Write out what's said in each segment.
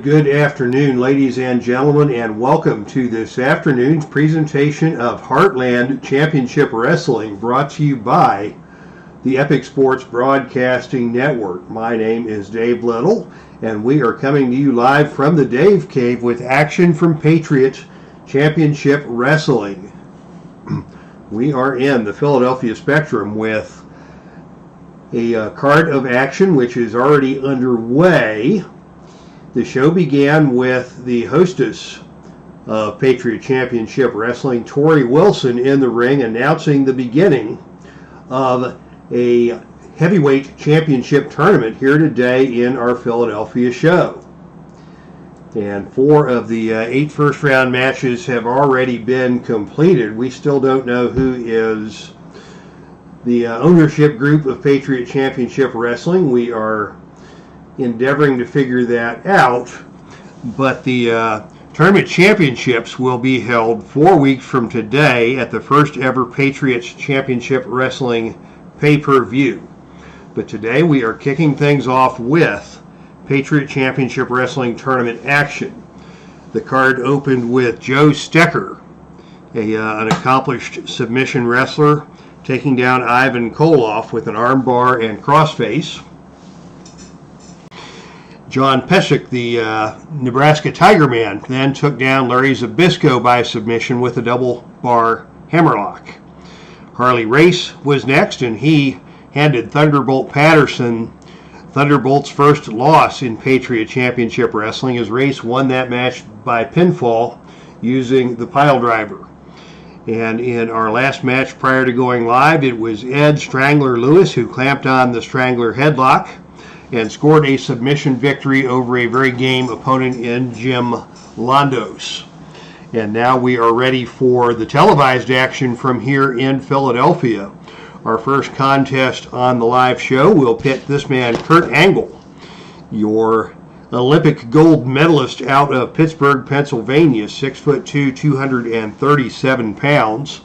good afternoon, ladies and gentlemen, and welcome to this afternoon's presentation of Heartland Championship Wrestling, brought to you by the Epic Sports Broadcasting Network. My name is Dave Little, and we are coming to you live from the Dave Cave with action from Patriot Championship Wrestling. We are in the Philadelphia Spectrum with a card of action which is already underway. The show began with the hostess of Patriot Championship Wrestling, Tori Wilson, in the ring announcing the beginning of a heavyweight championship tournament here today in our Philadelphia show. And 4 of the 8 first round matches have already been completed. We still don't know who is the ownership group of Patriot Championship Wrestling. We are endeavoring to figure that out, but the tournament championships will be held 4 weeks from today at the first ever Patriots Championship Wrestling pay-per-view. But today we are kicking things off with Patriot Championship Wrestling tournament action. The card opened with Joe Stecker, an accomplished submission wrestler, taking down Ivan Koloff with an armbar and crossface. John Pesek, the Nebraska Tiger Man, then took down Larry Zbyszko by submission with a double bar hammerlock. Harley Race was next, and he handed Thunderbolt Patterson Thunderbolt's first loss in Patriot Championship Wrestling, as Race won that match by pinfall using the pile driver. And in our last match prior to going live, it was Ed Strangler Lewis who clamped on the Strangler headlock and scored a submission victory over a very game opponent in Jim Londos. And now we are ready for the televised action from here in Philadelphia. Our first contest on the live show will pit this man, Kurt Angle, your Olympic gold medalist out of Pittsburgh, Pennsylvania, 6'2", 237 pounds.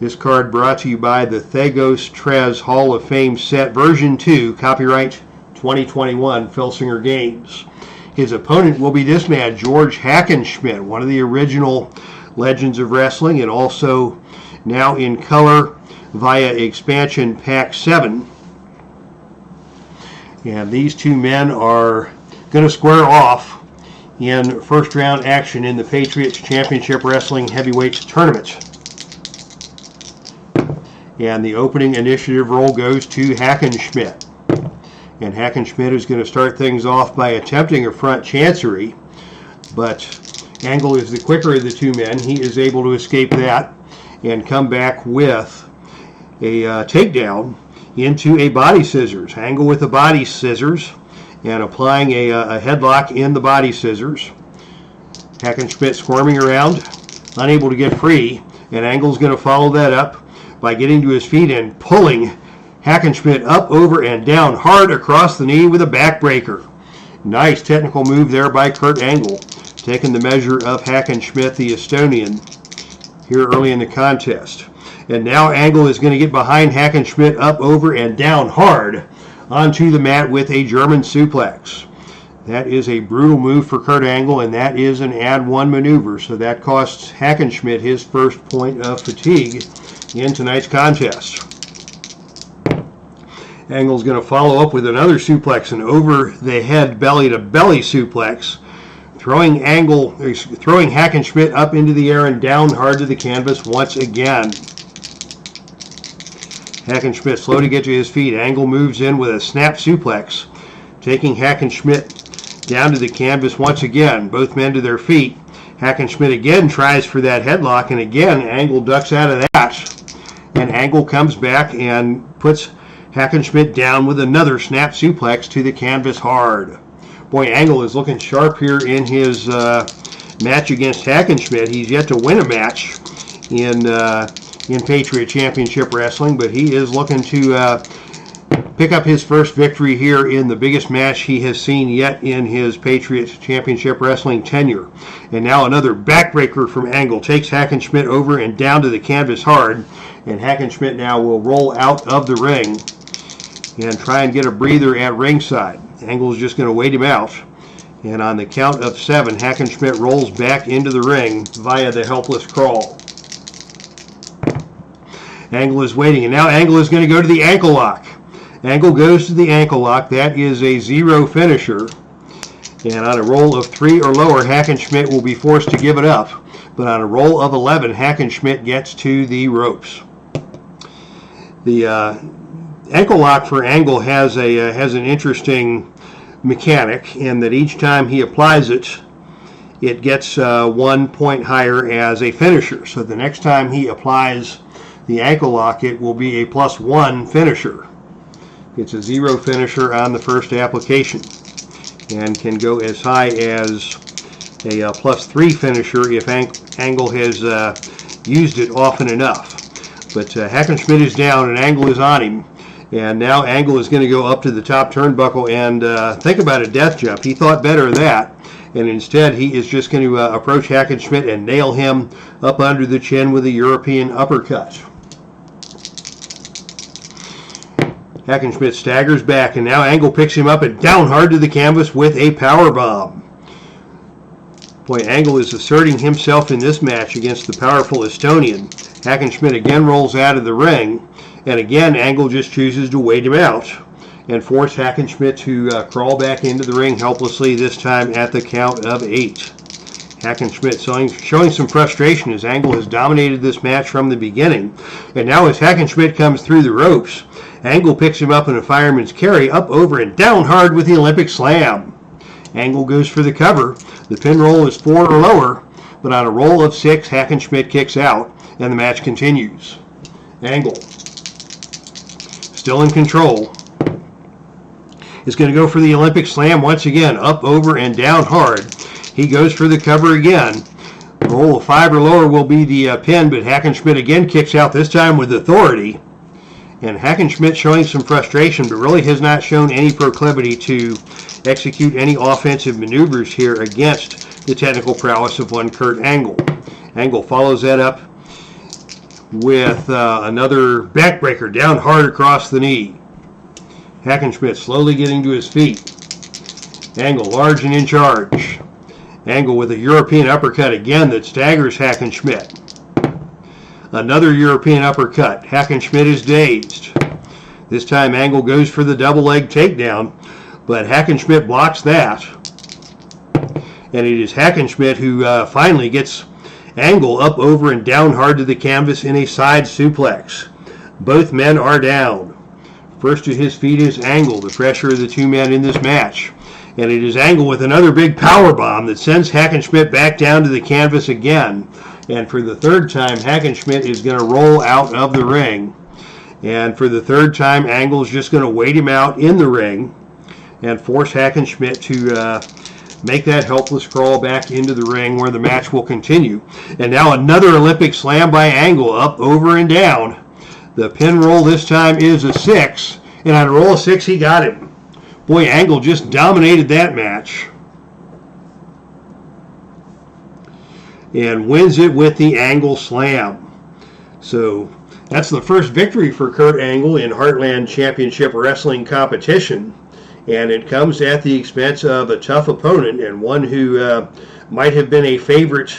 This card brought to you by the Thagos Trez Hall of Fame set version 2, copyright 2021 Filsinger Games. His opponent will be this man, George HACKENSCHMIDT, one of the original legends of wrestling, and also now in color via expansion pack 7. And these two men are going to square off in first round action in the Patriots Championship Wrestling Heavyweight Tournament. And the opening initiative role goes to HACKENSCHMIDT. And HACKENSCHMIDT is going to start things off by attempting a front chancery, but Angle is the quicker of the two men. He is able to escape that and come back with a takedown into a body scissors. Angle with the body scissors and applying a headlock in the body scissors. HACKENSCHMIDT squirming around, unable to get free, and Angle's going to follow that up by getting to his feet and pulling HACKENSCHMIDT up, over, and down hard across the knee with a backbreaker. Nice technical move there by Kurt Angle, taking the measure of HACKENSCHMIDT, the Estonian, here early in the contest. And now Angle is going to get behind HACKENSCHMIDT, up, over, and down hard onto the mat with a German suplex. That is a brutal move for Kurt Angle, and that is an add 1 maneuver, so that costs HACKENSCHMIDT his first point of fatigue in tonight's contest. Angle's going to follow up with another suplex, an over-the-head belly-to-belly suplex, throwing HACKENSCHMIDT up into the air and down hard to the canvas once again. HACKENSCHMIDT slow to get to his feet. Angle moves in with a snap suplex, taking HACKENSCHMIDT down to the canvas once again. Both men to their feet. HACKENSCHMIDT again tries for that headlock, and again Angle ducks out of that. And Angle comes back and puts HACKENSCHMIDT down with another snap suplex to the canvas hard. Boy, Angle is looking sharp here in his match against HACKENSCHMIDT. He's yet to win a match in Patriot Championship Wrestling, but he is looking to pick up his first victory here in the biggest match he has seen yet in his Patriot Championship Wrestling tenure. And now another backbreaker from Angle takes HACKENSCHMIDT over and down to the canvas hard, and HACKENSCHMIDT now will roll out of the ring and try and get a breather at ringside. Angle's just going to wait him out. And on the count of 7, Hackenschmidt rolls back into the ring via the helpless crawl. Angle is waiting, and now Angle is going to go to the ankle lock. Angle goes to the ankle lock. That is a 0 finisher. And on a roll of 3 or lower, Hackenschmidt will be forced to give it up. But on a roll of 11, Hackenschmidt gets to the ropes. The ankle lock for Angle has an interesting mechanic in that each time he applies it, it gets 1 point higher as a finisher. So the next time he applies the ankle lock, it will be a +1 finisher. It's a 0 finisher on the first application and can go as high as a +3 finisher if Angle has used it often enough. But Hackenschmidt is down and Angle is on him. And now Angle is going to go up to the top turnbuckle and think about a death jump. He thought better of that. And instead he is just going to approach Hackenschmidt and nail him up under the chin with a European uppercut. Hackenschmidt staggers back, and now Angle picks him up and down hard to the canvas with a powerbomb. Boy, Angle is asserting himself in this match against the powerful Estonian. Hackenschmidt again rolls out of the ring, and again Angle just chooses to wait him out and force Hackenschmidt to crawl back into the ring helplessly, this time at the count of 8. Hackenschmidt showing some frustration as Angle has dominated this match from the beginning. And now as Hackenschmidt comes through the ropes, Angle picks him up in a fireman's carry, up, over, and down hard with the Olympic slam. Angle goes for the cover. The pin roll is 4 or lower, but on a roll of 6, Hackenschmidt kicks out, and the match continues. Angle, still in control, is going to go for the Olympic slam once again, up, over, and down hard. He goes for the cover again. A roll of 5 or lower will be the pin, but Hackenschmidt again kicks out, this time with authority. And Hackenschmidt showing some frustration, but really has not shown any proclivity to execute any offensive maneuvers here against the technical prowess of one Kurt Angle. Angle follows that up with another backbreaker down hard across the knee. Hackenschmidt slowly getting to his feet. Angle large and in charge. Angle with a European uppercut again that staggers Hackenschmidt. Another European uppercut. Hackenschmidt is dazed. This time Angle goes for the double leg takedown, but Hackenschmidt blocks that. And it is Hackenschmidt who finally gets Angle up, over, and down hard to the canvas in a side suplex. Both men are down. First to his feet is Angle, the fresher of the two men in this match. And it is Angle with another big power bomb that sends Hackenschmidt back down to the canvas again. And for the third time, Hackenschmidt is going to roll out of the ring. And for the third time, Angle's just going to wait him out in the ring and force Hackenschmidt to make that helpless crawl back into the ring, where the match will continue. And now another Olympic slam by Angle, up, over, and down. The pin roll this time is a 6. And on a roll of 6, he got him. Boy, Angle just dominated that match. And wins it with the Angle Slam. So that's the first victory for Kurt Angle in Heartland Championship Wrestling competition. And it comes at the expense of a tough opponent, and one who might have been a favorite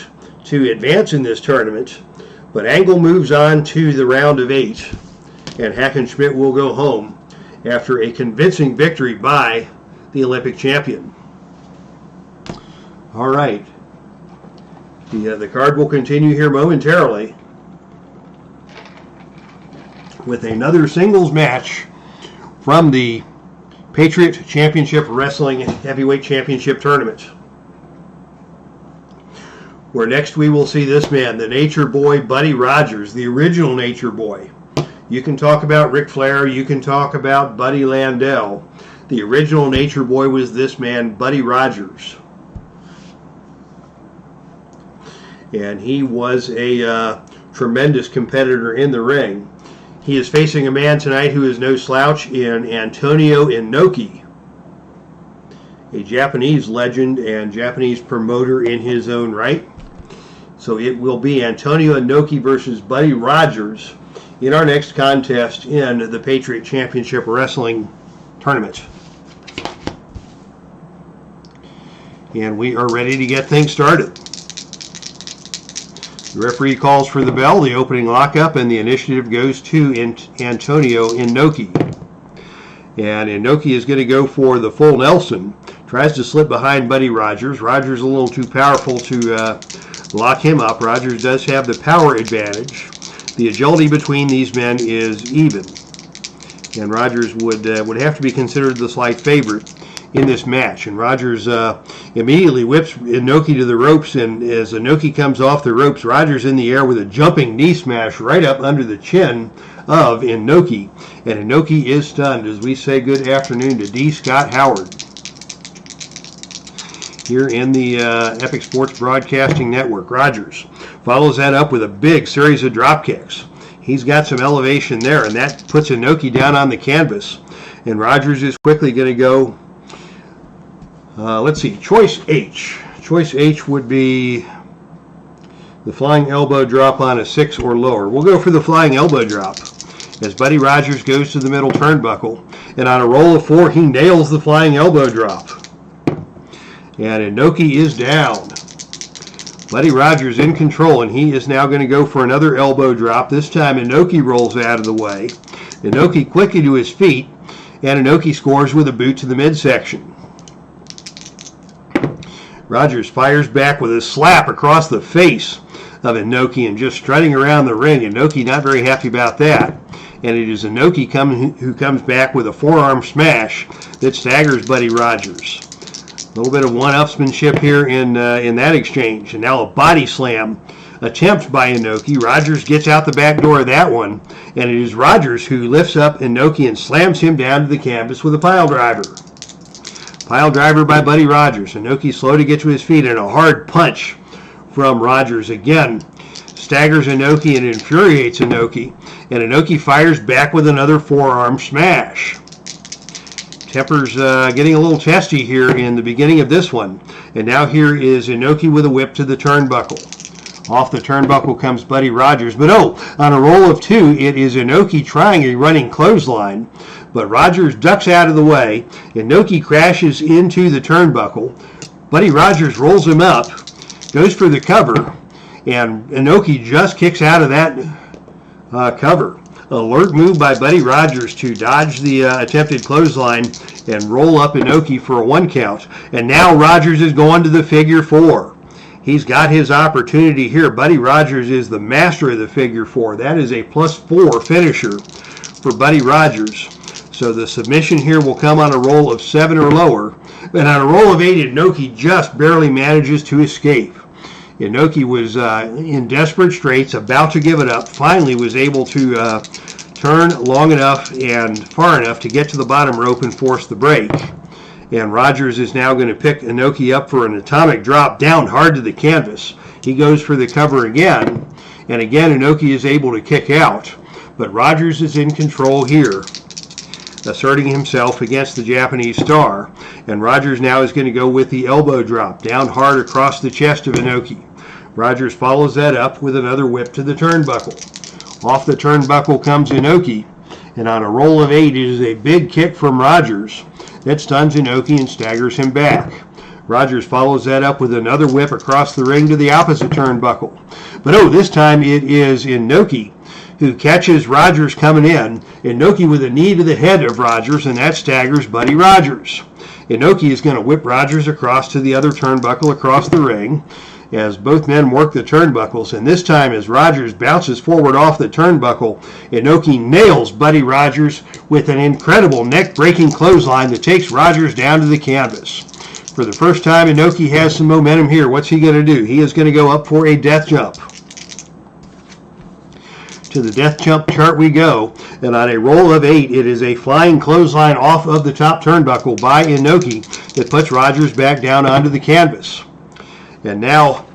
to advance in this tournament. But Angle moves on to the round of 8, and Hackenschmidt will go home after a convincing victory by the Olympic champion. All right. The card will continue here momentarily with another singles match from the Patriot Championship Wrestling Heavyweight Championship Tournament, where next we will see this man, the Nature Boy, Buddy Rogers, the original Nature Boy. You can talk about Ric Flair, you can talk about Buddy Landell. The original Nature Boy was this man, Buddy Rogers. And he was a tremendous competitor in the ring. He is facing a man tonight who is no slouch in Antonio INOKI, a Japanese legend and Japanese promoter in his own right. So it will be Antonio INOKI versus Buddy Rogers in our next contest in the Patriot Championship Wrestling Tournament. and we are ready to get things started. The referee calls for the bell, the opening lockup, and the initiative goes to Antonio INOKI. And INOKI is going to go for the full Nelson. Tries to slip behind Buddy Rogers. Rogers a little too powerful to lock him up. Rogers does have the power advantage. The agility between these men is even. And Rogers would have to be considered the slight favorite in this match. And Rogers immediately whips INOKI to the ropes, and as INOKI comes off the ropes, Rogers in the air with a jumping knee smash right up under the chin of INOKI. And INOKI is stunned as we say good afternoon to D. Scott Howard here in the Epic Sports Broadcasting Network. Rogers follows that up with a big series of drop kicks. He's got some elevation there, and that puts INOKI down on the canvas. And Rogers is quickly going to go, let's see, choice H. Choice H would be the flying elbow drop on a 6 or lower. We'll go for the flying elbow drop as Buddy Rogers goes to the middle turnbuckle. And on a roll of 4, he nails the flying elbow drop. And INOKI is down. Buddy Rogers in control, and he is now going to go for another elbow drop. This time INOKI rolls out of the way. INOKI quickly to his feet, and INOKI scores with a boot to the midsection. Rogers fires back with a slap across the face of INOKI and just strutting around the ring. INOKI not very happy about that. And it is INOKI who comes back with a forearm smash that staggers Buddy Rogers. A little bit of one-upsmanship here in that exchange. And now a body slam attempt by INOKI. Rogers gets out the back door of that one. And it is Rogers who lifts up INOKI and slams him down to the canvas with a pile driver. Pile driver by Buddy Rogers. INOKI slow to get to his feet, and a hard punch from Rogers again staggers INOKI and infuriates INOKI. And INOKI fires back with another forearm smash. Tempers getting a little testy here in the beginning of this one. And now here is INOKI with a whip to the turnbuckle. Off the turnbuckle comes Buddy Rogers. But on a roll of 2, it is INOKI trying a running clothesline. But Rogers ducks out of the way. INOKI crashes into the turnbuckle. Buddy Rogers rolls him up, goes for the cover, and INOKI just kicks out of that cover. Alert move by Buddy Rogers to dodge the attempted clothesline and roll up INOKI for a 1 count. And now Rogers is going to the figure 4. He's got his opportunity here. Buddy Rogers is the master of the figure 4. That is a +4 finisher for Buddy Rogers. So the submission here will come on a roll of 7 or lower. And on a roll of 8, INOKI just barely manages to escape. INOKI was in desperate straits, about to give it up, finally was able to turn long enough and far enough to get to the bottom rope and force the break. And Rogers is now going to pick INOKI up for an atomic drop down hard to the canvas. He goes for the cover again, and again INOKI is able to kick out. But Rogers is in control here, asserting himself against the Japanese star. And Rogers now is going to go with the elbow drop down hard across the chest of INOKI. Rogers follows that up with another whip to the turnbuckle. Off the turnbuckle comes INOKI, and on a roll of 8, it is a big kick from Rogers that stuns INOKI and staggers him back. Rogers follows that up with another whip across the ring to the opposite turnbuckle. But this time it is INOKI who catches Rogers coming in. INOKI with a knee to the head of Rogers, and that staggers Buddy Rogers. INOKI is going to whip Rogers across to the other turnbuckle across the ring as both men work the turnbuckles. And this time as Rogers bounces forward off the turnbuckle, INOKI nails Buddy Rogers with an incredible neck-breaking clothesline that takes Rogers down to the canvas. For the first time, INOKI has some momentum here. What's he going to do? He is going to go up for a death jump. To the death jump chart we go, and on a roll of 8, it is a flying clothesline off of the top turnbuckle by INOKI that puts Rogers back down onto the canvas. And now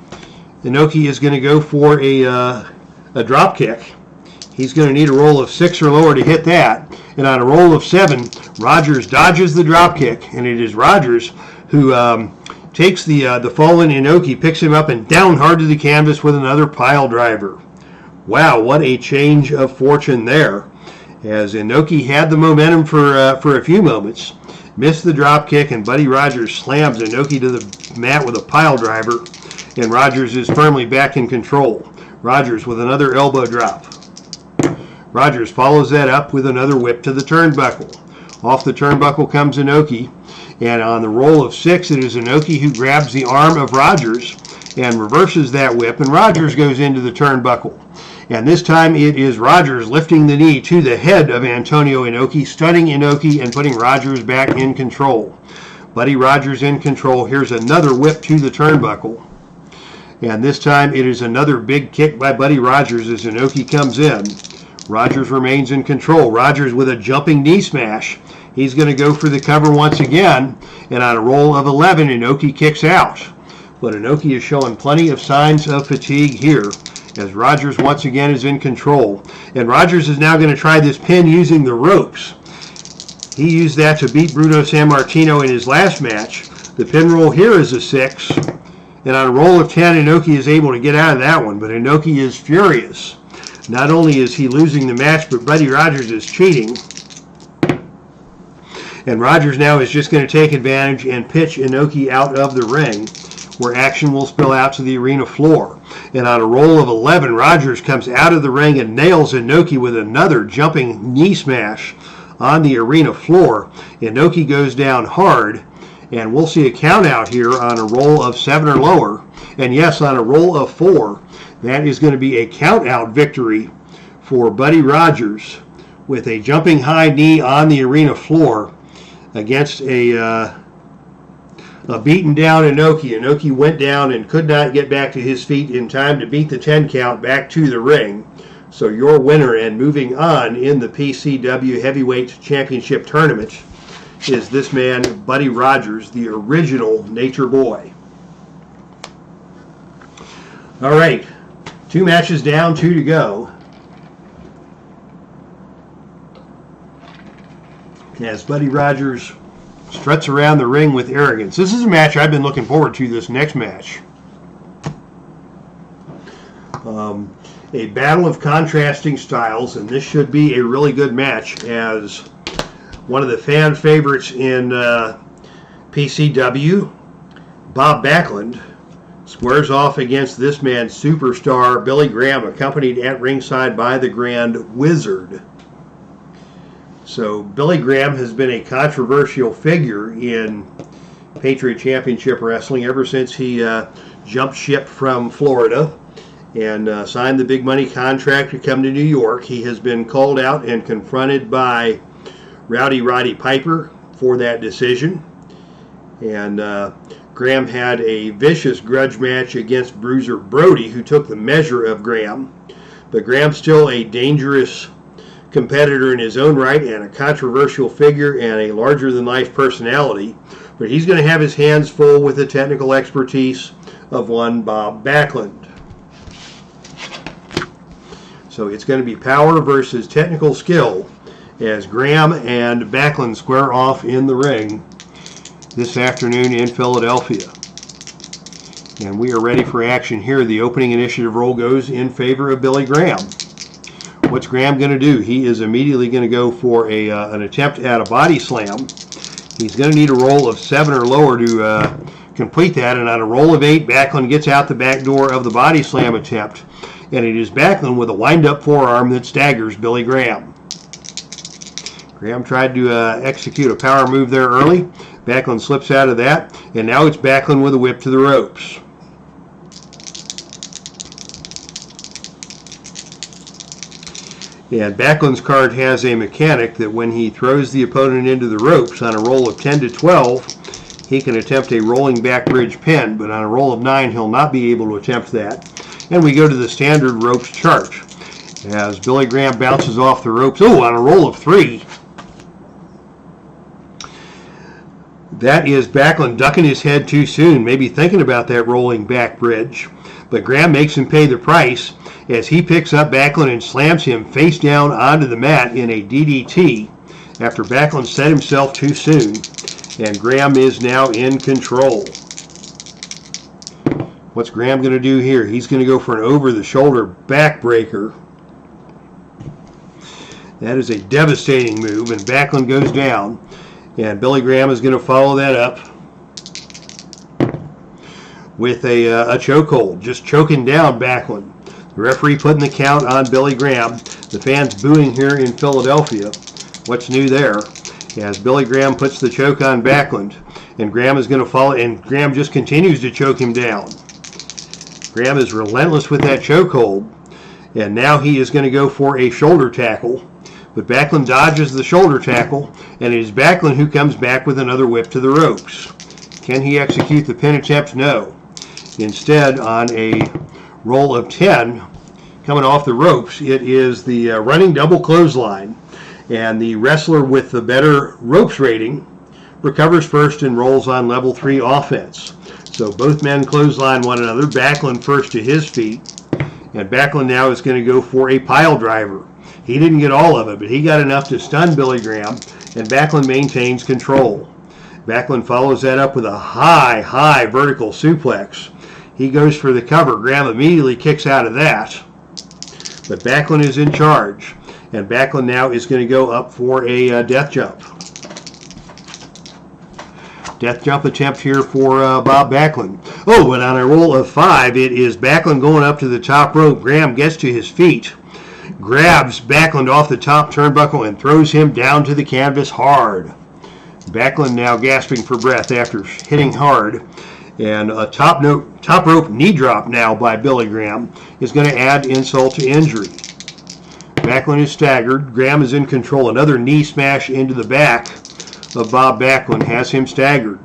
INOKI is going to go for a drop kick. He's going to need a roll of 6 or lower to hit that. And on a roll of 7, Rogers dodges the drop kick, and it is Rogers who takes the fallen INOKI, picks him up, and down hard to the canvas with another pile driver. Wow, what a change of fortune there. As INOKI had the momentum for a few moments. missed the drop kick, and Buddy Rogers slams INOKI to the mat with a pile driver, and Rogers is firmly back in control. Rogers with another elbow drop. Rogers follows that up with another whip to the turnbuckle. Off the turnbuckle comes INOKI, and on the roll of 6, it is INOKI who grabs the arm of Rogers and reverses that whip, and Rogers goes into the turnbuckle. And this time it is Rogers lifting the knee to the head of Antonio INOKI, stunning INOKI and putting Rogers back in control. Buddy Rogers in control. Here's another whip to the turnbuckle. And this time it is another big kick by Buddy Rogers as INOKI comes in. Rogers remains in control. Rogers with a jumping knee smash. He's going to go for the cover once again. And on a roll of 11, INOKI kicks out. But INOKI is showing plenty of signs of fatigue here, as Rogers once again is in control. And Rogers is now going to try this pin using the ropes. He used that to beat Bruno Sammartino in his last match. The pin roll here is a 6. And on a roll of 10, INOKI is able to get out of that one. But INOKI is furious. Not only is he losing the match, but Buddy Rogers is cheating. And Rogers now is just going to take advantage and pitch INOKI out of the ring, where action will spill out to the arena floor. And on a roll of 11, Rogers comes out of the ring and nails INOKI with another jumping knee smash on the arena floor. INOKI goes down hard, and we'll see a count out here on a roll of 7 or lower. And yes, on a roll of 4, that is going to be a count out victory for Buddy Rogers with a jumping high knee on the arena floor against a beaten down INOKI. INOKI went down and could not get back to his feet in time to beat the 10 count back to the ring. So your winner and moving on in the PCW Heavyweight Championship Tournament is this man, Buddy Rogers, the original Nature Boy. All right, 2 matches down, 2 to go. As Buddy Rogers struts around the ring with arrogance. This is a match I've been looking forward to, this next match. A battle of contrasting styles, and this should be a really good match, as one of the fan favorites in PCW, Bob Backlund, squares off against this man's superstar, Billy Graham, accompanied at ringside by the Grand Wizard. So Billy Graham has been a controversial figure in Patriot Championship Wrestling ever since he jumped ship from Florida and signed the big money contract to come to New York. He has been called out and confronted by Rowdy Roddy Piper for that decision. And Graham had a vicious grudge match against Bruiser Brody, who took the measure of Graham. But Graham's still a dangerous competitor in his own right and a controversial figure and a larger-than-life personality, but he's going to have his hands full with the technical expertise of one Bob Backlund. So it's going to be power versus technical skill as Graham and Backlund square off in the ring this afternoon in Philadelphia. And we are ready for action here. The opening initiative roll goes in favor of Billy Graham. What's Graham going to do? He is immediately going to go for an attempt at a body slam. He's going to need a roll of 7 or lower to complete that. And on a roll of 8, Backlund gets out the back door of the body slam attempt. And it is Backlund with a wind-up forearm that staggers Billy Graham. Graham tried to execute a power move there early. Backlund slips out of that. And now it's Backlund with a whip to the ropes. And Backlund's card has a mechanic that when he throws the opponent into the ropes on a roll of 10 to 12, he can attempt a rolling back bridge pin, but on a roll of 9, he'll not be able to attempt that. And we go to the standard ropes chart. As Billy Graham bounces off the ropes, on a roll of 3. That is Backlund ducking his head too soon, maybe thinking about that rolling back bridge. But Graham makes him pay the price as he picks up Backlund and slams him face down onto the mat in a DDT after Backlund set himself too soon. And Graham is now in control. What's Graham going to do here? He's going to go for an over-the-shoulder backbreaker. That is a devastating move, and Backlund goes down. And Billy Graham is going to follow that up with a chokehold, just choking down Backlund. The referee putting the count on Billy Graham. The fans booing here in Philadelphia. What's new there? As Billy Graham puts the choke on Backlund, and Graham is going to follow, and Graham just continues to choke him down. Graham is relentless with that chokehold, and now he is going to go for a shoulder tackle, but Backlund dodges the shoulder tackle, and it is Backlund who comes back with another whip to the ropes. Can he execute the pin attempt? No. Instead, on a roll of 10, coming off the ropes, it is the running double clothesline, and the wrestler with the better ropes rating recovers first and rolls on level 3 offense. So both men clothesline one another. Backlund first to his feet, and Backlund now is going to go for a pile driver. He didn't get all of it, but he got enough to stun Billy Graham, and Backlund maintains control. Backlund follows that up with a high vertical suplex. He goes for the cover. Graham immediately kicks out of that, but Backlund is in charge, and Backlund now is going to go up for a death jump. Death jump attempt here for Bob Backlund. Oh, and on a roll of 5, it is Backlund going up to the top rope. Graham gets to his feet, grabs Backlund off the top turnbuckle, and throws him down to the canvas hard. Backlund now gasping for breath after hitting hard. And a top rope knee drop now by Billy Graham is going to add insult to injury. Backlund is staggered. Graham is in control. Another knee smash into the back of Bob Backlund has him staggered.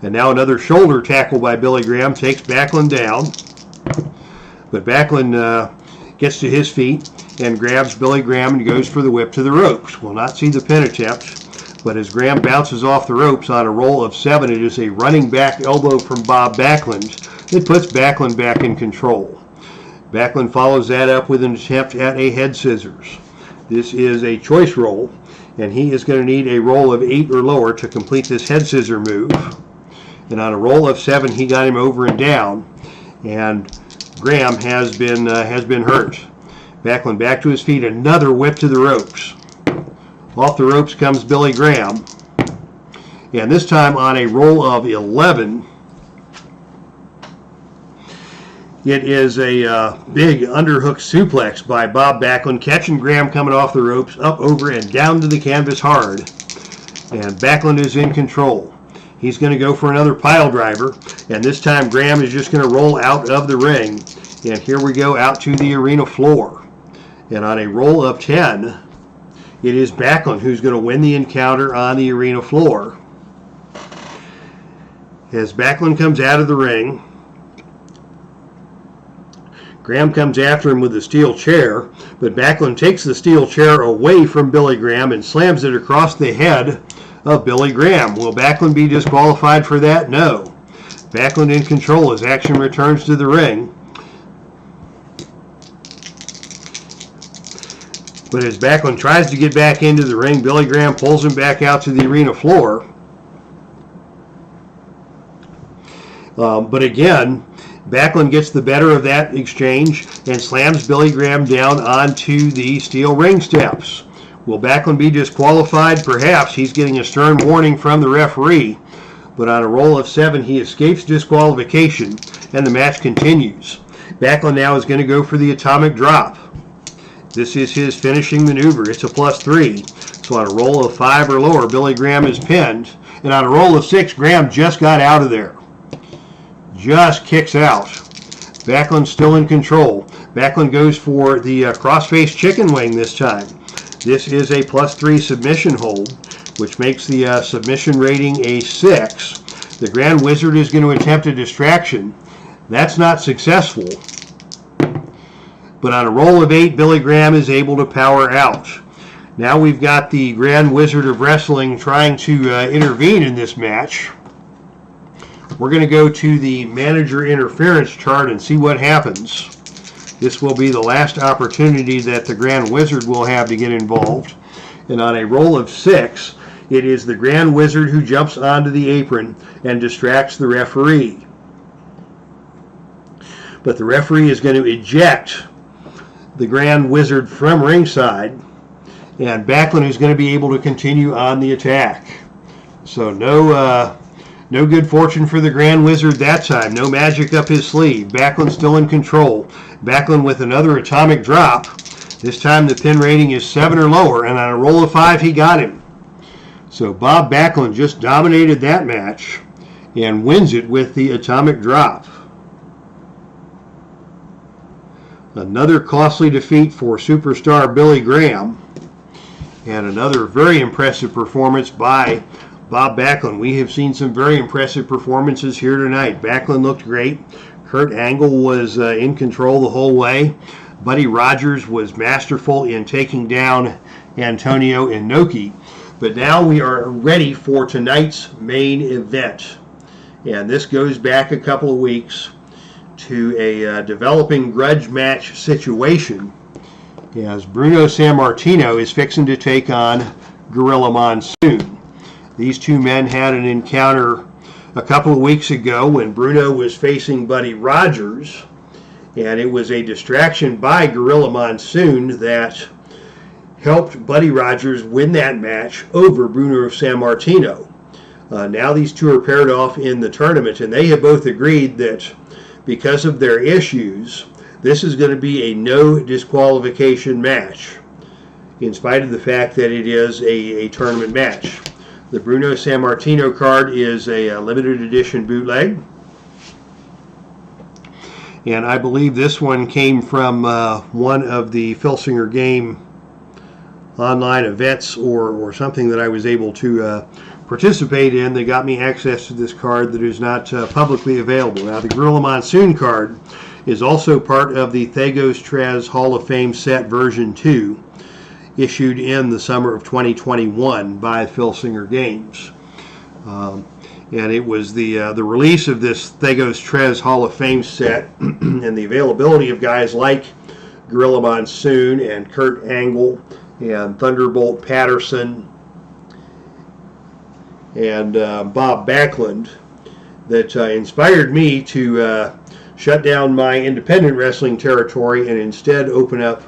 And now another shoulder tackle by Billy Graham takes Backlund down. But Backlund gets to his feet and grabs Billy Graham and goes for the whip to the ropes. We'll not see the pin attempt, but as Graham bounces off the ropes on a roll of 7, it is a running back elbow from Bob Backlund that puts Backlund back in control. Backlund follows that up with an attempt at a head scissors. This is a choice roll, and he is going to need a roll of 8 or lower to complete this head scissor move. And on a roll of 7, he got him over and down, and Graham has been hurt. Backlund back to his feet, another whip to the ropes. Off the ropes comes Billy Graham, and this time on a roll of 11, it is a big underhook suplex by Bob Backlund, catching Graham coming off the ropes, up, over, and down to the canvas hard. And Backlund is in control. He's going to go for another pile driver, and this time Graham is just going to roll out of the ring. And here we go out to the arena floor. And on a roll of 10, it is Backlund who's going to win the encounter on the arena floor. As Backlund comes out of the ring, Graham comes after him with the steel chair, but Backlund takes the steel chair away from Billy Graham and slams it across the head of Billy Graham. Will Backlund be disqualified for that? No. Backlund in control as action returns to the ring. But as Backlund tries to get back into the ring, Billy Graham pulls him back out to the arena floor. But again, Backlund gets the better of that exchange and slams Billy Graham down onto the steel ring steps. Will Backlund be disqualified? Perhaps. He's getting a stern warning from the referee. But on a roll of 7, he escapes disqualification, and the match continues. Backlund now is going to go for the atomic drop. This is his finishing maneuver. It's a +3. So on a roll of 5 or lower, Billy Graham is pinned. And on a roll of 6, Graham just got out of there. Just kicks out. Backlund's still in control. Backlund goes for the crossface chicken wing this time. This is a +3 submission hold, which makes the submission rating a 6. The Grand Wizard is going to attempt a distraction. That's not successful. But on a roll of 8, Billy Graham is able to power out. Now we've got the Grand Wizard of Wrestling trying to intervene in this match. We're going to go to the manager interference chart and see what happens. This will be the last opportunity that the Grand Wizard will have to get involved. And on a roll of 6, it is the Grand Wizard who jumps onto the apron and distracts the referee. But the referee is going to eject the Grand Wizard from ringside, and Backlund is going to be able to continue on the attack. So no good fortune for the Grand Wizard that time. No magic up his sleeve. Backlund still in control. Backlund with another atomic drop. This time the pin rating is 7 or lower, and on a roll of 5 he got him. So Bob Backlund just dominated that match and wins it with the atomic drop. Another costly defeat for superstar Billy Graham, and another very impressive performance by Bob Backlund. We have seen some very impressive performances here tonight. Backlund looked great. Kurt Angle was in control the whole way. Buddy Rogers was masterful in taking down Antonio INOKI. But now we are ready for tonight's main event. And this goes back a couple of weeks to a developing grudge match situation, as Bruno Sammartino is fixing to take on Gorilla Monsoon. These two men had an encounter a couple of weeks ago when Bruno was facing Buddy Rogers, and it was a distraction by Gorilla Monsoon that helped Buddy Rogers win that match over Bruno Sammartino. Now these two are paired off in the tournament, and they have both agreed that because of their issues, this is going to be a no disqualification match, in spite of the fact that it is a tournament match. The Bruno Sammartino card is a limited edition bootleg, and I believe this one came from one of the Filsinger game online events or something that I was able to participate in. They got me access to this card that is not publicly available. Now, the Gorilla Monsoon card is also part of the Thagos Trez Hall of Fame set version 2, issued in the summer of 2021 by Filsinger Games. And it was the release of this Thagos Trez Hall of Fame set and the availability of guys like Gorilla Monsoon and Kurt Angle and Thunderbolt Patterson and Bob Backlund that inspired me to shut down my independent wrestling territory and instead open up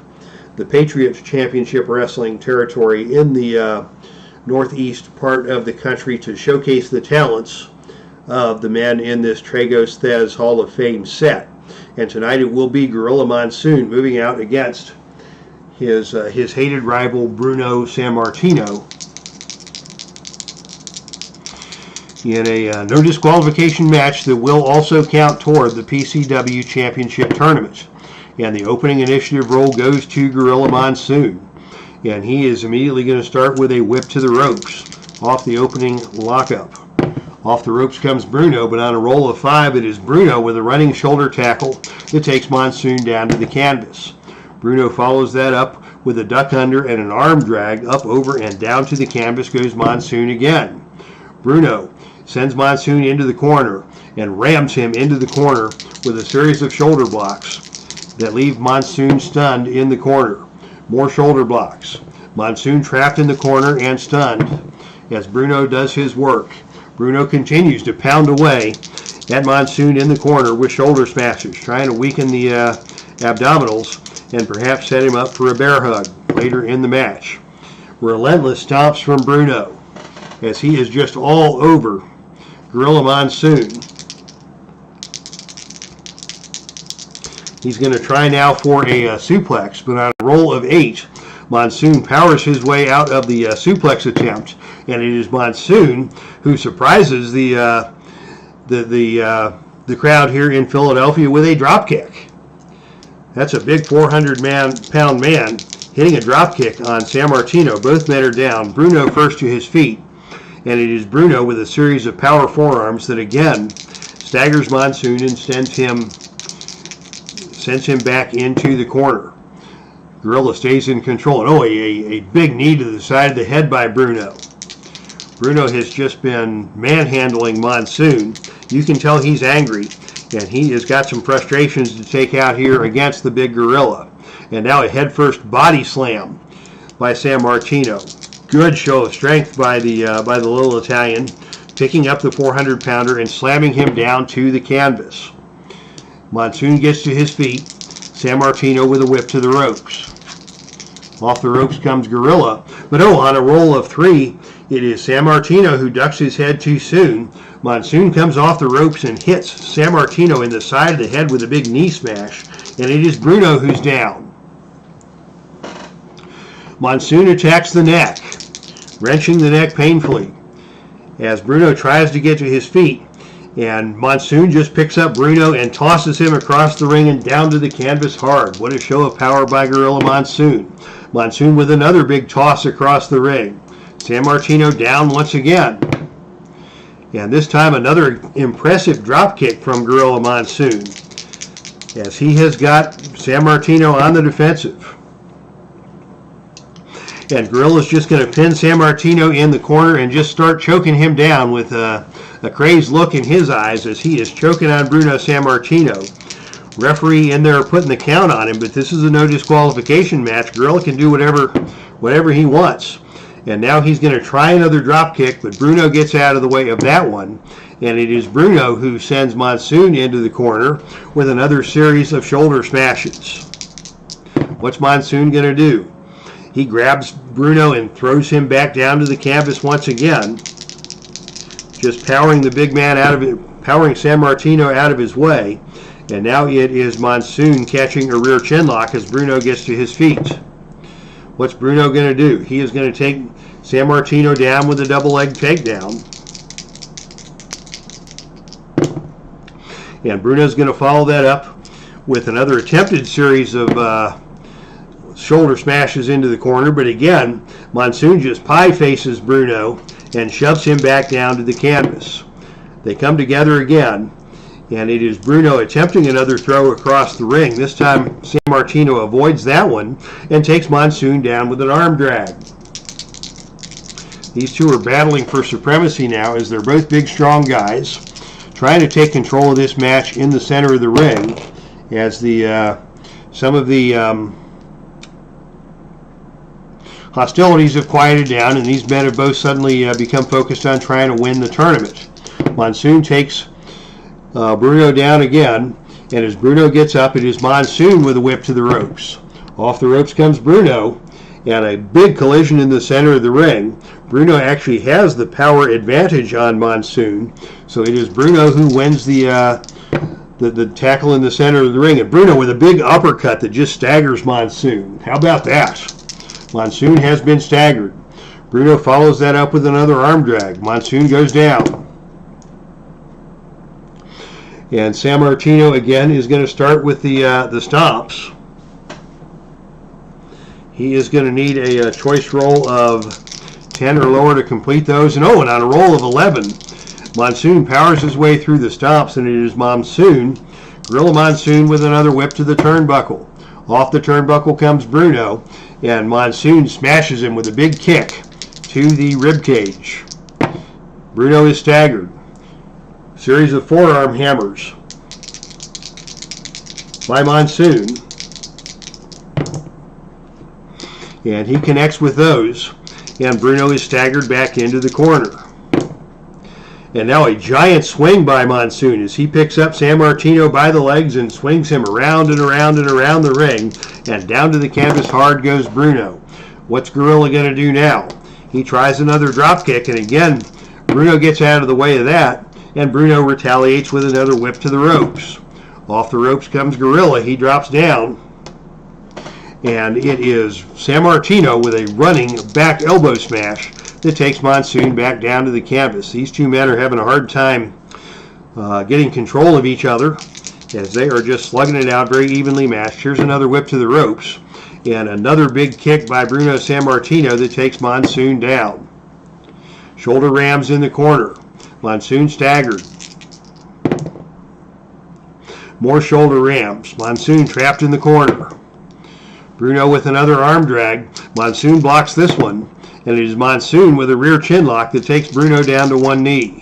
the Patriot Championship Wrestling territory in the northeast part of the country to showcase the talents of the men in this Thagos Trez Hall of Fame set. And tonight it will be Gorilla Monsoon moving out against his hated rival Bruno Sammartino in a no disqualification match that will also count toward the PCW Championship Tournament. And the opening initiative role goes to Gorilla Monsoon, and he is immediately going to start with a whip to the ropes off the opening lockup. Off the ropes comes Bruno, but on a roll of 5 it is Bruno with a running shoulder tackle that takes Monsoon down to the canvas. Bruno follows that up with a duck under and an arm drag. Up, over, and down to the canvas goes Monsoon again. Bruno sends Monsoon into the corner and rams him into the corner with a series of shoulder blocks that leave Monsoon stunned in the corner. More shoulder blocks. Monsoon trapped in the corner and stunned as Bruno does his work. Bruno continues to pound away at Monsoon in the corner with shoulder smashes, trying to weaken the abdominals and perhaps set him up for a bear hug later in the match. Relentless stomps from Bruno as he is just all over Gorilla Monsoon. He's going to try now for a suplex, but on a roll of 8, Monsoon powers his way out of the suplex attempt, and it is Monsoon who surprises the crowd here in Philadelphia with a drop kick. That's a big 400-pound man hitting a drop kick on Sammartino. Both men are down. Bruno first to his feet, and it is Bruno with a series of power forearms that again staggers Monsoon and sends him back into the corner. Gorilla stays in control. And a big knee to the side of the head by Bruno. Bruno has just been manhandling Monsoon. You can tell he's angry, and he has got some frustrations to take out here against the big Gorilla. And now a headfirst body slam by Sammartino. Good show of strength by the little Italian, picking up the 400-pounder and slamming him down to the canvas. Monsoon gets to his feet. Sammartino with a whip to the ropes. Off the ropes comes Gorilla, but on a roll of 3, It is Sammartino who ducks his head too soon. Monsoon comes off the ropes and hits Sammartino in the side of the head with a big knee smash, and it is Bruno who's down. Monsoon attacks the neck, wrenching the neck painfully as Bruno tries to get to his feet, and Monsoon just picks up Bruno and tosses him across the ring and down to the canvas hard. What a show of power by Gorilla Monsoon. Monsoon with another big toss across the ring. Sammartino down once again. And this time another impressive drop kick from Gorilla Monsoon, as he has got Sammartino on the defensive. And Gorilla's just going to pin Sammartino in the corner and just start choking him down with a crazed look in his eyes as he is choking on Bruno Sammartino. Referee in there putting the count on him, but this is a no disqualification match. Gorilla can do whatever he wants. And now he's going to try another drop kick, but Bruno gets out of the way of that one. And it is Bruno who sends Monsoon into the corner with another series of shoulder smashes. What's Monsoon going to do? He grabs Bruno and throws him back down to the canvas once again, just powering the big man out of it, powering Sammartino out of his way. And now it is Monsoon catching a rear chin lock as Bruno gets to his feet. What's Bruno going to do? He is going to take Sammartino down with a double leg takedown. And Bruno's going to follow that up with another attempted series of shoulder smashes into the corner. But again, Monsoon just pie faces Bruno and shoves him back down to the canvas. They come together again. And it is Bruno attempting another throw across the ring. This time, Sammartino avoids that one and takes Monsoon down with an arm drag. These two are battling for supremacy now as they're both big, strong guys, trying to take control of this match in the center of the ring as some of the hostilities have quieted down, and these men have both suddenly become focused on trying to win the tournament. Monsoon takes Bruno down again, and as Bruno gets up, it is Monsoon with a whip to the ropes. Off the ropes comes Bruno, and a big collision in the center of the ring. Bruno actually has the power advantage on Monsoon, so it is Bruno who wins the tackle in the center of the ring, and Bruno with a big uppercut that just staggers Monsoon. How about that? Monsoon has been staggered. Bruno follows that up with another arm drag. Monsoon goes down. And Sammartino again is going to start with the stomps. He is going to need a choice roll of 10 or lower to complete those. And on a roll of 11, Monsoon powers his way through the stomps, and it is Gorilla Monsoon with another whip to the turnbuckle. Off the turnbuckle comes Bruno, and Monsoon smashes him with a big kick to the ribcage. Bruno is staggered. Series of forearm hammers by Monsoon. And he connects with those, and Bruno is staggered back into the corner. And now a giant swing by Monsoon as he picks up Sammartino by the legs and swings him around and around and around the ring, and down to the canvas hard goes Bruno. What's Gorilla going to do now? He tries another drop kick, and again Bruno gets out of the way of that, and Bruno retaliates with another whip to the ropes. Off the ropes comes Gorilla. He drops down, and it is Sammartino with a running back elbow smash that takes Monsoon back down to the canvas. These two men are having a hard time getting control of each other as they are just slugging it out very evenly matched. Here's another whip to the ropes, and another big kick by Bruno Sammartino that takes Monsoon down. Shoulder rams in the corner. Monsoon staggered. More shoulder rams. Monsoon trapped in the corner. Bruno with another arm drag. Monsoon blocks this one, and it is Monsoon with a rear chin lock that takes Bruno down to one knee.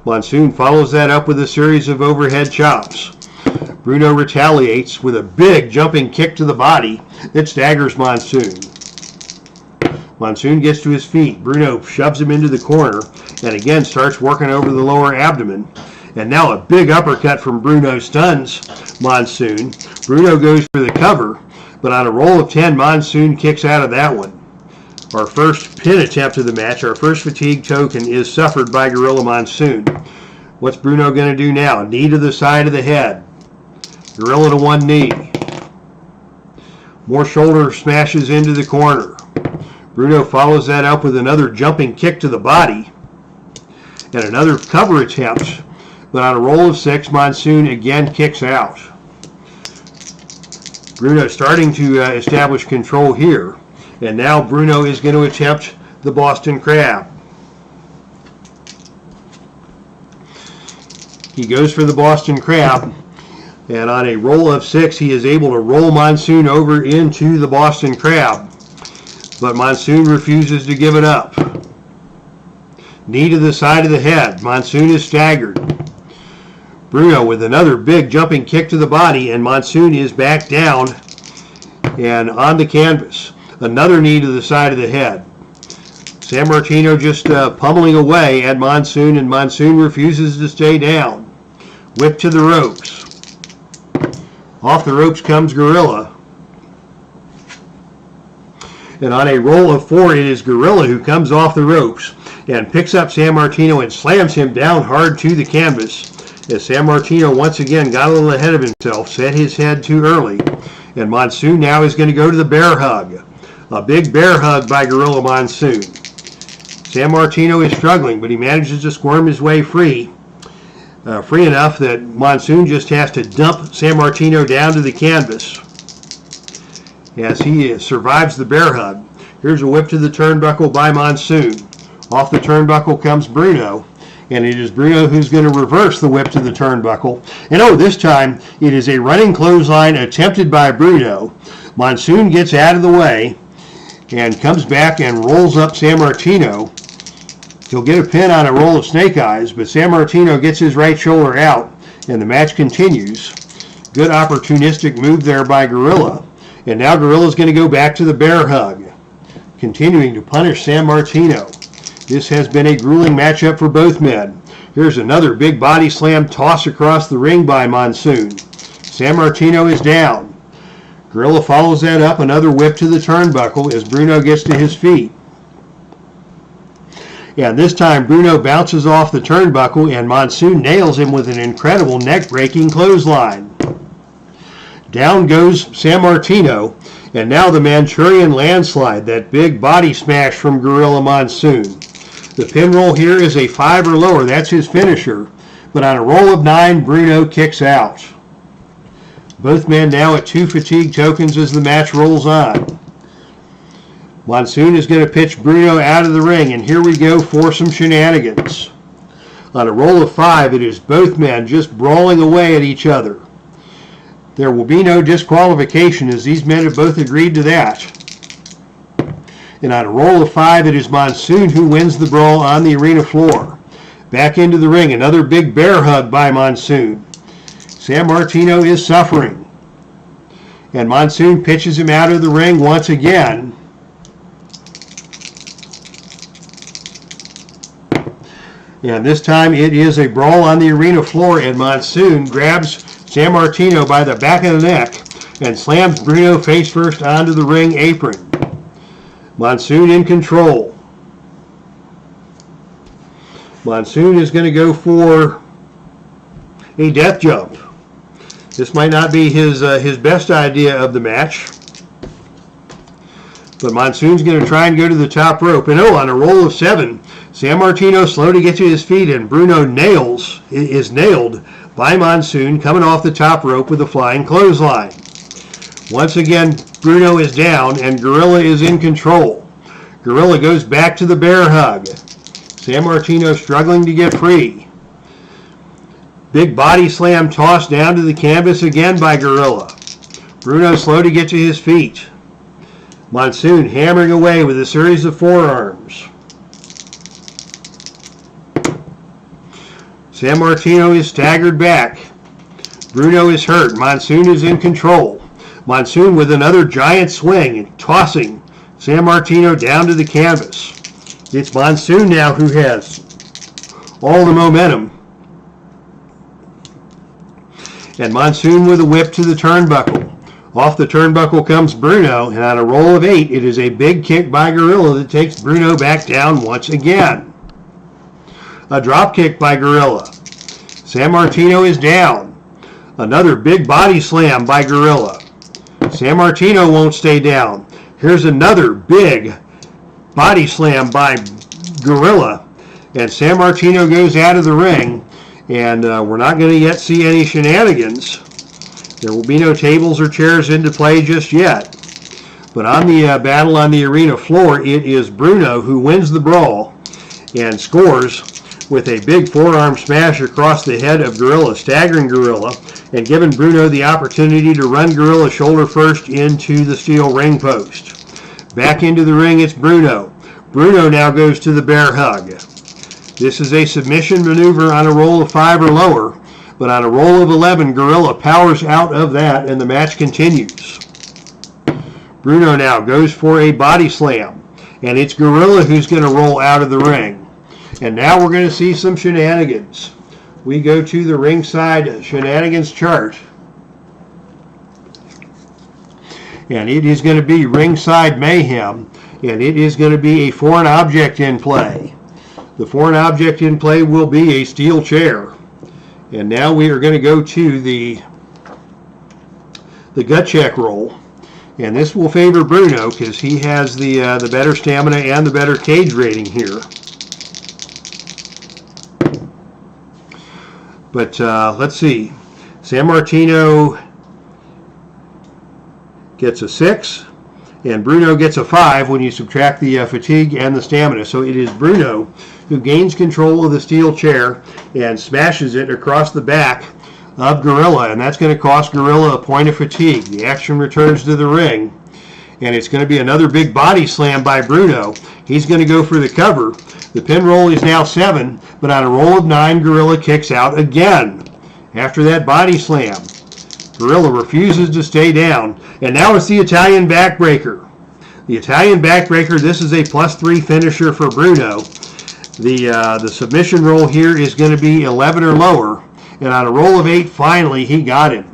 Monsoon follows that up with a series of overhead chops. Bruno retaliates with a big jumping kick to the body that staggers Monsoon. Monsoon gets to his feet. Bruno shoves him into the corner and again starts working over the lower abdomen. And now a big uppercut from Bruno stuns Monsoon. Bruno goes for the cover, but on a roll of 10, Monsoon kicks out of that one. Our first pin attempt of the match, our first fatigue token, is suffered by Gorilla Monsoon. What's Bruno going to do now? Knee to the side of the head. Gorilla to one knee. More shoulder smashes into the corner. Bruno follows that up with another jumping kick to the body and another cover attempt, but on a roll of 6, Monsoon again kicks out. Bruno starting to establish control here, and now Bruno is going to attempt the Boston Crab. He goes for the Boston Crab, and on a roll of 6, he is able to roll Monsoon over into the Boston Crab. But Monsoon refuses to give it up. Knee to the side of the head. Monsoon is staggered. Bruno with another big jumping kick to the body, and Monsoon is back down and on the canvas. Another knee to the side of the head. Sammartino just pummeling away at Monsoon, and Monsoon refuses to stay down. Whip to the ropes. Off the ropes comes Gorilla. And on a roll of 4, it is Gorilla who comes off the ropes and picks up Sammartino and slams him down hard to the canvas. As Sammartino once again got a little ahead of himself, set his head too early. And Monsoon now is going to go to the bear hug. A big bear hug by Gorilla Monsoon. Sammartino is struggling, but he manages to squirm his way free. Free enough that Monsoon just has to dump Sammartino down to the canvas as he survives the bear hug. Here's a whip to the turnbuckle by Monsoon. Off the turnbuckle comes Bruno, and it is Bruno who's going to reverse the whip to the turnbuckle. And this time it is a running clothesline attempted by Bruno. Monsoon gets out of the way and comes back and rolls up Sammartino. He'll get a pin on a roll of snake eyes, but Sammartino gets his right shoulder out, and the match continues. Good opportunistic move there by Gorilla. And now Gorilla's going to go back to the bear hug, continuing to punish Sammartino. This has been a grueling matchup for both men. Here's another big body slam toss across the ring by Monsoon. Sammartino is down. Gorilla follows that up, another whip to the turnbuckle as Bruno gets to his feet. And this time Bruno bounces off the turnbuckle, and Monsoon nails him with an incredible neck-breaking clothesline. Down goes Sammartino, and now the Manchurian landslide, that big body smash from Gorilla Monsoon. The pin roll here is a 5 or lower. That's his finisher. But on a roll of 9, Bruno kicks out. Both men now at 2 fatigue tokens as the match rolls on. Monsoon is going to pitch Bruno out of the ring, and here we go for some shenanigans. On a roll of 5, it is both men just brawling away at each other. There will be no disqualification, as these men have both agreed to that. And on a roll of 5, it is Monsoon who wins the brawl on the arena floor. Back into the ring, another big bear hug by Monsoon. Sammartino is suffering. And Monsoon pitches him out of the ring once again. And this time it is a brawl on the arena floor, and Monsoon grabs Sammartino by the back of the neck and slams Bruno face first onto the ring apron. Monsoon in control. Monsoon is going to go for a death jump. This might not be his best idea of the match, but Monsoon's going to try and go to the top rope. And on a roll of 7, Sammartino slow to get to his feet, and Bruno is nailed by Monsoon coming off the top rope with a flying clothesline. Once again, Bruno is down, and Gorilla is in control. Gorilla goes back to the bear hug. Sammartino struggling to get free. Big body slam tossed down to the canvas again by Gorilla. Bruno slow to get to his feet. Monsoon hammering away with a series of forearms. Sammartino is staggered back. Bruno is hurt. Monsoon is in control. Monsoon with another giant swing and tossing Sammartino down to the canvas. It's Monsoon now who has all the momentum. And Monsoon with a whip to the turnbuckle. Off the turnbuckle comes Bruno, and on a roll of 8, it is a big kick by Gorilla that takes Bruno back down once again. A drop kick by Gorilla. Sammartino is down. Another big body slam by Gorilla. Sammartino won't stay down. Here's another big body slam by Gorilla, and Sammartino goes out of the ring, and we're not going to yet see any shenanigans. There will be no tables or chairs into play just yet. But on the battle on the arena floor, it is Bruno who wins the brawl and scores with a big forearm smash across the head of Gorilla, staggering Gorilla and giving Bruno the opportunity to run Gorilla shoulder first into the steel ring post. Back into the ring, it's Bruno. Bruno now goes to the bear hug. This is a submission maneuver on a roll of 5 or lower, but on a roll of 11, Gorilla powers out of that and the match continues. Bruno now goes for a body slam, and it's Gorilla who's going to roll out of the ring. And now we're going to see some shenanigans. We go to the ringside shenanigans chart, and it is going to be ringside mayhem, and it is going to be a foreign object in play. The foreign object in play will be a steel chair. And now we are going to go to the gut check roll, and this will favor Bruno because he has the better stamina and the better cage rating here. But let's see. Sammartino gets a 6, and Bruno gets a 5 when you subtract the fatigue and the stamina. So it is Bruno who gains control of the steel chair and smashes it across the back of Gorilla, and that's going to cost Gorilla a point of fatigue. The action returns to the ring, and it's going to be another big body slam by Bruno. He's going to go for the cover. The pin roll is now 7, but on a roll of 9, Gorilla kicks out again. After that body slam, Gorilla refuses to stay down, and now it's the Italian backbreaker. The Italian backbreaker, this is a +3 finisher for Bruno. The submission roll here is going to be 11 or lower, and on a roll of 8, finally he got him.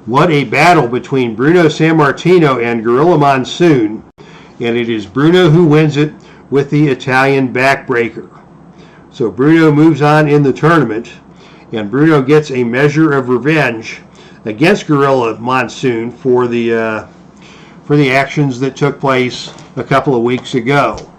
What a battle between Bruno Sammartino and Gorilla Monsoon, and it is Bruno who wins it with the Italian backbreaker. So Bruno moves on in the tournament, and Bruno gets a measure of revenge against Gorilla Monsoon for the actions that took place a couple of weeks ago.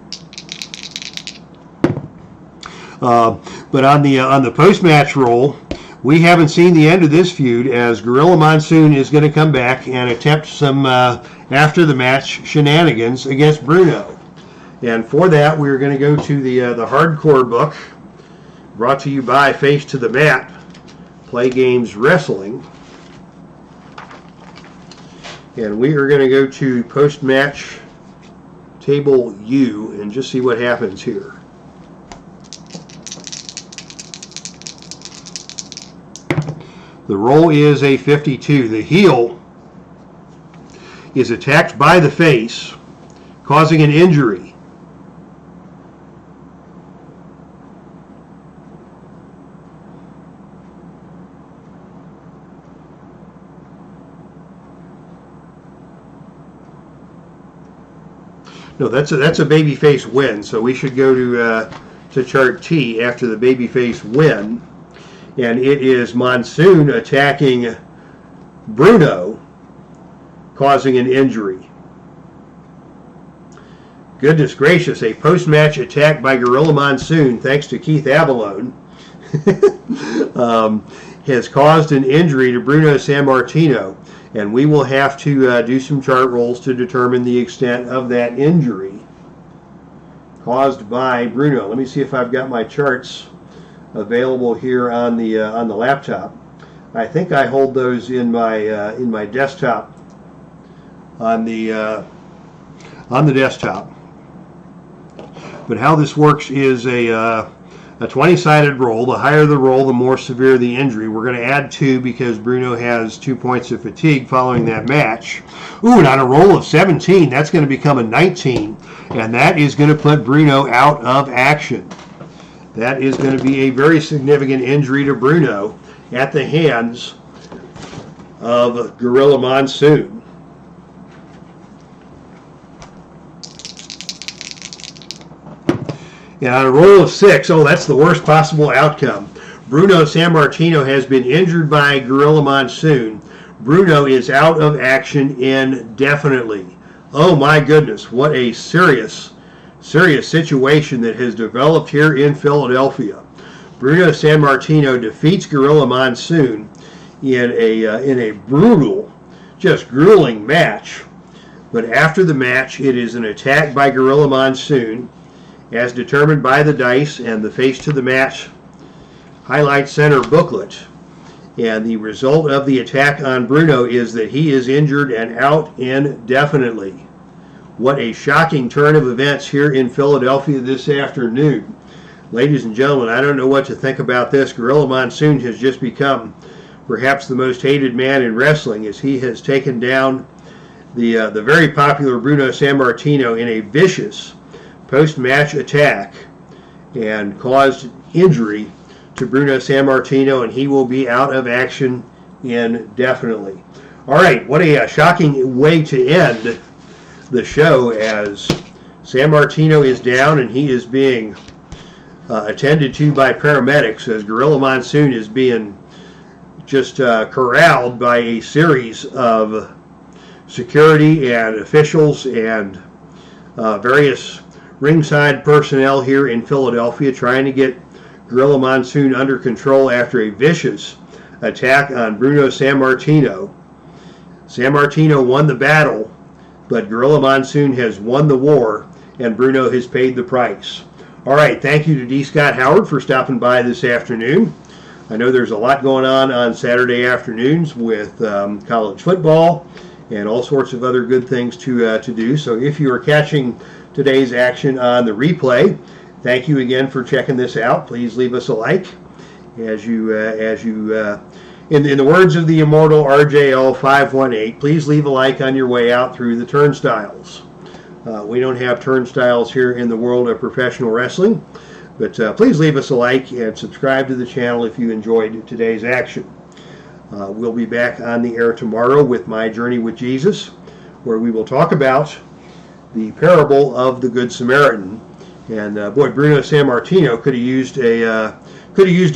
But on the post-match roll, we haven't seen the end of this feud, as Gorilla Monsoon is going to come back and attempt some after-the-match shenanigans against Bruno. And for that, we're going to go to the hardcore book, brought to you by Face to the Mat, Play Games Wrestling. And we are going to go to post-match table U and just see what happens here. The roll is a 52. The heel is attacked by the face, causing an injury. No, that's a babyface win, so we should go to chart T after the babyface win. And it is Monsoon attacking Bruno, causing an injury. Goodness gracious, a post-match attack by Gorilla Monsoon, thanks to Keith Abalone, has caused an injury to Bruno Sammartino. And we will have to do some chart rolls to determine the extent of that injury caused by Bruno. Let me see if I've got my charts available here on the laptop. I think I hold those in my desktop on the desktop. But how this works is a 20-sided roll. The higher the roll, the more severe the injury. We're going to add 2 because Bruno has 2 points of fatigue following that match. Ooh, and on a roll of 17, that's going to become a 19, and that is going to put Bruno out of action. That is going to be a very significant injury to Bruno at the hands of Gorilla Monsoon. And on a roll of 6, oh, that's the worst possible outcome. Bruno Sammartino has been injured by Gorilla Monsoon. Bruno is out of action indefinitely. Oh my goodness, what a serious situation that has developed here in Philadelphia. Bruno Sammartino defeats Gorilla Monsoon in a brutal, just grueling match. But after the match, it is an attack by Gorilla Monsoon, as determined by the dice and the face to the match highlight center booklet. And the result of the attack on Bruno is that he is injured and out indefinitely. What a shocking turn of events here in Philadelphia this afternoon. Ladies and gentlemen, I don't know what to think about this. Gorilla Monsoon has just become perhaps the most hated man in wrestling, as he has taken down the very popular Bruno Sammartino in a vicious post-match attack and caused injury to Bruno Sammartino, and he will be out of action indefinitely. All right, what a shocking way to end the show, as Sammartino is down and he is being attended to by paramedics, as Gorilla Monsoon is being just corralled by a series of security and officials and various ringside personnel here in Philadelphia, trying to get Gorilla Monsoon under control after a vicious attack on Bruno Sammartino. Sammartino won the battle, but Gorilla Monsoon has won the war, and Bruno has paid the price. All right, thank you to D. Scott Howard for stopping by this afternoon. I know there's a lot going on Saturday afternoons with college football and all sorts of other good things to do. So if you are catching today's action on the replay, thank you again for checking this out. Please leave us a like. In the words of the immortal RJL 518, please leave a like on your way out through the turnstiles. We don't have turnstiles here in the world of professional wrestling, but please leave us a like and subscribe to the channel if you enjoyed today's action. We'll be back on the air tomorrow with My Journey with Jesus, where we will talk about the parable of the Good Samaritan. And boy, Bruno Sammartino could have used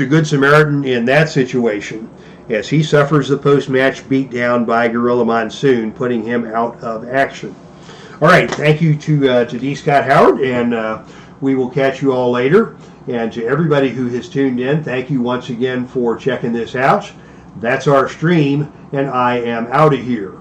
a Good Samaritan in that situation, as he suffers the post-match beatdown by Gorilla Monsoon, putting him out of action. All right, thank you to D. Scott Howard, and we will catch you all later. And to everybody who has tuned in, thank you once again for checking this out. That's our stream, and I am out of here.